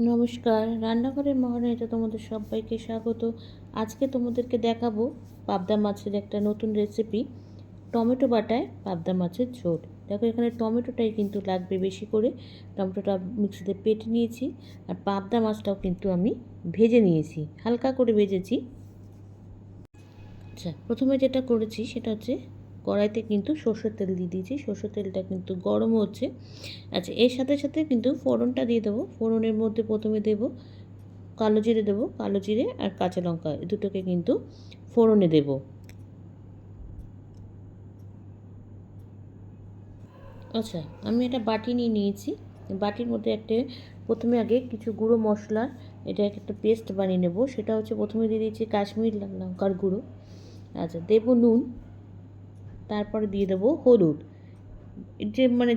নমস্কার, রান্নাঘরের মহারানীতে তোমাদের সবাইকে স্বাগত। আজকে তোমাদেরকে দেখাবো পাবদা মাছের একটা নতুন রেসিপি, টমেটো বাটায় পাবদা মাছের ঝোল। দেখো এখানে টমেটোটাই কিন্তু লাগবে বেশি করে। টমেটোটা মিক্সিতে পেটে নিয়েছি, আর পাবদা মাছটাও কিন্তু আমি ভেজে নিয়েছি, হালকা করে ভেজেছি। আচ্ছা, প্রথমে যেটা করেছি সেটা হচ্ছে কড়াইতে কিন্তু সর্ষের তেল দিয়ে দিয়েছি। সর্ষের তেলটা কিন্তু গরম হচ্ছে। আচ্ছা, এর সাথে সাথে কিন্তু ফোড়নটা দিয়ে দেবো। ফোড়নের মধ্যে প্রথমে দেবো কালো জিরে, দেবো কালো জিরে আর কাঁচা লঙ্কা, এই দুটোকে কিন্তু ফোড়নে দেব। আচ্ছা, আমি একটা বাটি নিয়ে নিয়েছি। বাটির মধ্যে প্রথমে আগে কিছু গুঁড়ো মশলা, এটা একটা পেস্ট বানিয়ে নেব। সেটা হচ্ছে প্রথমে দিয়ে দিয়েছি কাশ্মীর লঙ্কার গুঁড়ো। আচ্ছা, দেবো নুন, তারপরে দিয়ে দেবো হলুদ।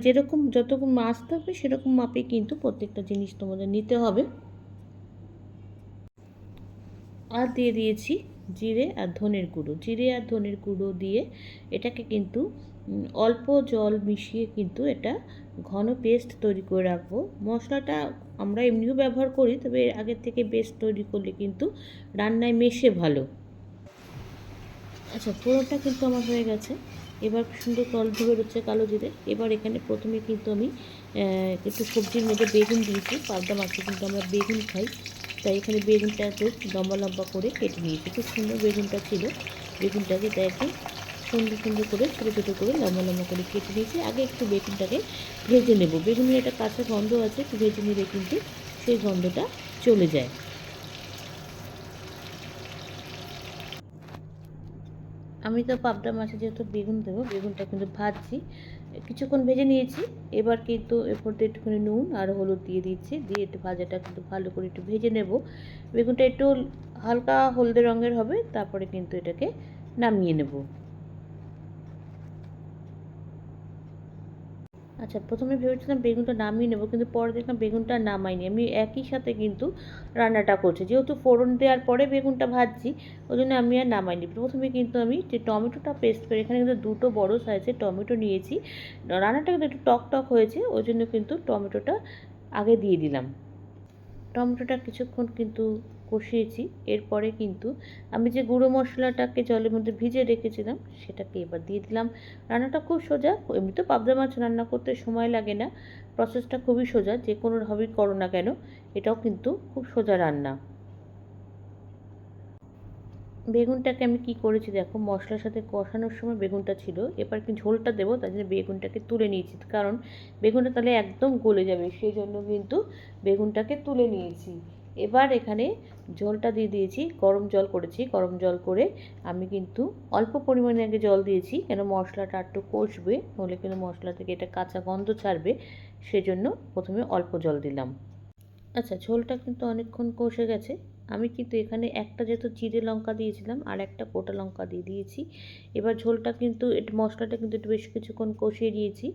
যেরকম যতক্ষণ মাছ থাকবে সেরকম মাপে কিন্তু প্রত্যেকটা জিনিস তোমাদের নিতে হবে। আর দিয়ে দিয়েছি জিরে আর ধনের গুঁড়ো। জিরে আর ধনের গুঁড়ো দিয়ে এটাকে কিন্তু অল্প জল মিশিয়ে কিন্তু এটা ঘন পেস্ট তৈরি করে রাখবো। মশলাটা আমরা এমনিও ব্যবহার করি, তবে আগের থেকে পেস্ট তৈরি করলে কিন্তু রান্নায় মেশে ভালো। আচ্ছা, পুরোটা কিন্তু আমার হয়ে গেছে। এবার সুন্দর গন্ধ বেরোচ্ছে কালো জিরে। এবার এখানে প্রথমে কিন্তু আমি একটু সবজির মধ্যে বেগুন দিয়েছি। পাবদা মাছে কিন্তু আমরা বেগুন খাই, তাই এখানে বেগুনটা একটু লম্বা লম্বা করে কেটে নিয়েছি। খুব সুন্দর বেগুনটা ছিল। বেগুনটাকে তাই একটু সুন্দর সুন্দর করে ছোটো ছোটো করে লম্বা লম্বা করে কেটে নিয়েছি। আগে একটু বেগুনটাকে ভেজে নেব। বেগুনের একটা কাঁচা গন্ধ আছে, একটু ভেজে নিলে কিন্তু সেই গন্ধটা চলে যায়। আমি তো পাবদা মাছে যেহেতু বেগুন দেবো, বেগুনটা কিন্তু ভাজছি, কিছুক্ষণ ভেজে নিয়েছি। এবার কিন্তু এরপর একটুখানি নুন আর হলুদ দিয়ে দিচ্ছি, দিয়ে একটু ভাজাটা কিন্তু ভালো করে একটু ভেজে নেব। বেগুনটা একটু হালকা হলদে রঙের হবে, তারপরে কিন্তু এটাকে নামিয়ে নেব। আচ্ছা, প্রথমে ভেবেছিলাম বেগুনটা নামিয়ে নেবো, কিন্তু পরে দেখলাম বেগুনটা নামাইনি। আমি একই সাথে কিন্তু রান্নাটা করছি, যেহেতু ফোড়ন দেওয়ার পরে বেগুনটা ভাজছি, ওই জন্য আমি আর নামাইনি। প্রথমে কিন্তু আমি যে টমেটোটা পেস্ট করে, এখানে কিন্তু দুটো বড় সাইজের টমেটো নিয়েছি। রান্নাটা কিন্তু একটু টক টক হয়েছে, ওই জন্য কিন্তু টমেটোটা আগে দিয়ে দিলাম। টমেটোটা কিছুক্ষণ কিন্তু কষিয়েছি। এরপরে কিন্তু আমি যে গুঁড়ো মশলাটাকে জলের মধ্যে ভিজে রেখেছিলাম সেটাকে এবার দিয়ে দিলাম। রান্নাটা খুব সোজা, এমনিতে পাবদা মাছ রান্না করতে সময় লাগে না, প্রসেসটা খুবই সোজা, যে কোনোভাবেই করো না কেন এটাও কিন্তু খুব সোজা রান্না। বেগুনটাকে আমি কি করেছি দেখো, মশলার সাথে কষানোর সময় বেগুনটা ছিল, এবার কি ঝোলটা দেবো, তাই জন্য বেগুনটাকে তুলে নিয়েছি, কারণ বেগুনটা তাহলে একদম গলে যাবে, সেই জন্য কিন্তু বেগুনটাকে তুলে নিয়েছি। এবার এখানে ঝোলটা দিয়ে দিয়েছি, গরম জল করেছি। গরম জল করে আমি কিন্তু অল্প পরিমাণে আগে জল দিয়েছি, কেন মশলাটা একটু কষবে, নইলে কিন্তু মশলা থেকে এটা কাঁচা গন্ধ ছাড়বে, সেজন্য প্রথমে অল্প জল দিলাম। আচ্ছা, ঝোলটা কিন্তু অনেকক্ষণ কষে গেছে। আমি কিন্তু এখানে একটা যেহেতু চিড়ে লঙ্কা দিয়েছিলাম, আর একটা গোটা লঙ্কা দিয়ে দিয়েছি। এবার ঝোলটা কিন্তু মশলাটা কিন্তু একটু বেশ কিছুক্ষণ কষিয়ে দিয়েছি।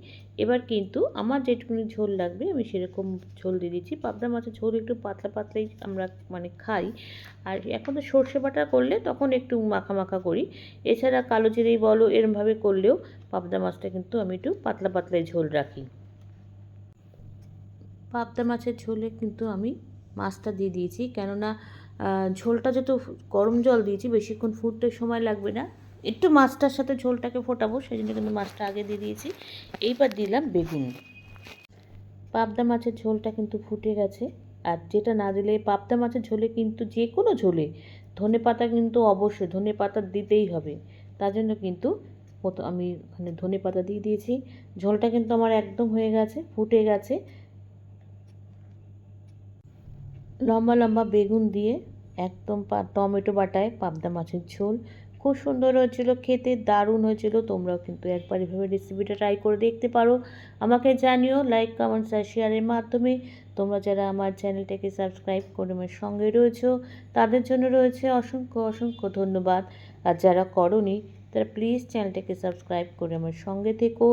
এবার কিন্তু আমার যেটুকুনি ঝোল লাগবে আমি সেরকম ঝোল দিয়ে দিচ্ছি। পাবদা মাছের ঝোল একটু পাতলা পাতলাই আমরা খাই, আর এখন তো সর্ষে বাটা করলে তখন একটু মাখা মাখা করি। এছাড়া কালো জিরেই বলো এরমভাবে করলেও পাবদা মাছটা কিন্তু আমি একটু পাতলা পাতলাই ঝোল রাখি। পাবদা মাছের ঝোলে কিন্তু আমি মাছটা দিয়ে দিয়েছি, কেননা ঝোলটা যেহেতু গরম জল দিয়েছি, বেশিক্ষণ ফুটতে সময় লাগবে না, একটু মাছটার সাথে ঝোলটাকে ফোটাবো, সেই জন্য কিন্তু মাছটা আগে দিয়ে দিয়েছি। এইবার দিলাম বেগুন। পাবদা মাছের ঝোলটা কিন্তু ফুটে গেছে। আর যেটা না দিলে, পাবদা মাছের ঝোলে কিন্তু যে কোনো ঝোলে ধনে পাতা কিন্তু অবশ্যই, ধনে পাতা দিতেই হবে, তার জন্য কিন্তু আমি ওখানে ধনে পাতা দিয়ে দিয়েছি। ঝোলটা কিন্তু আমার একদম হয়ে গেছে, ফুটে গেছে। লম্বা লম্বা বেগুন দিয়ে একদম টমেটো বাটায় পাবদা মাছের ঝোল খুব সুন্দর হয়েছিল, খেতে দারুণ হয়েছিল। তোমরাও কিন্তু একবার এভাবে রেসিপিটা ট্রাই করে দেখতে পারো। আমাকে জানিও লাইক, কমেন্টস আর শেয়ারের মাধ্যমে। তোমরা যারা আমার চ্যানেলটাকে সাবস্ক্রাইব করে আমার সঙ্গে রয়েছো, তাদের জন্য রয়েছে অসংখ্য অসংখ্য ধন্যবাদ। আর যারা করোনি তারা প্লিজ চ্যানেলটাকে সাবস্ক্রাইব করে আমার সঙ্গে থেকো।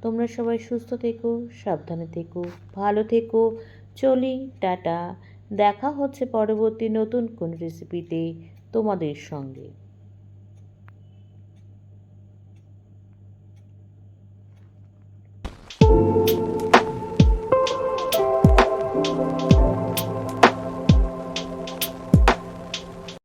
তোমরা সবাই সুস্থ থেকো, সাবধানে থেকো, ভালো থেকো। চলি, টাটা। দেখা হচ্ছে পরবর্তী নতুন কোন রেসিপিতে তোমাদের সঙ্গে।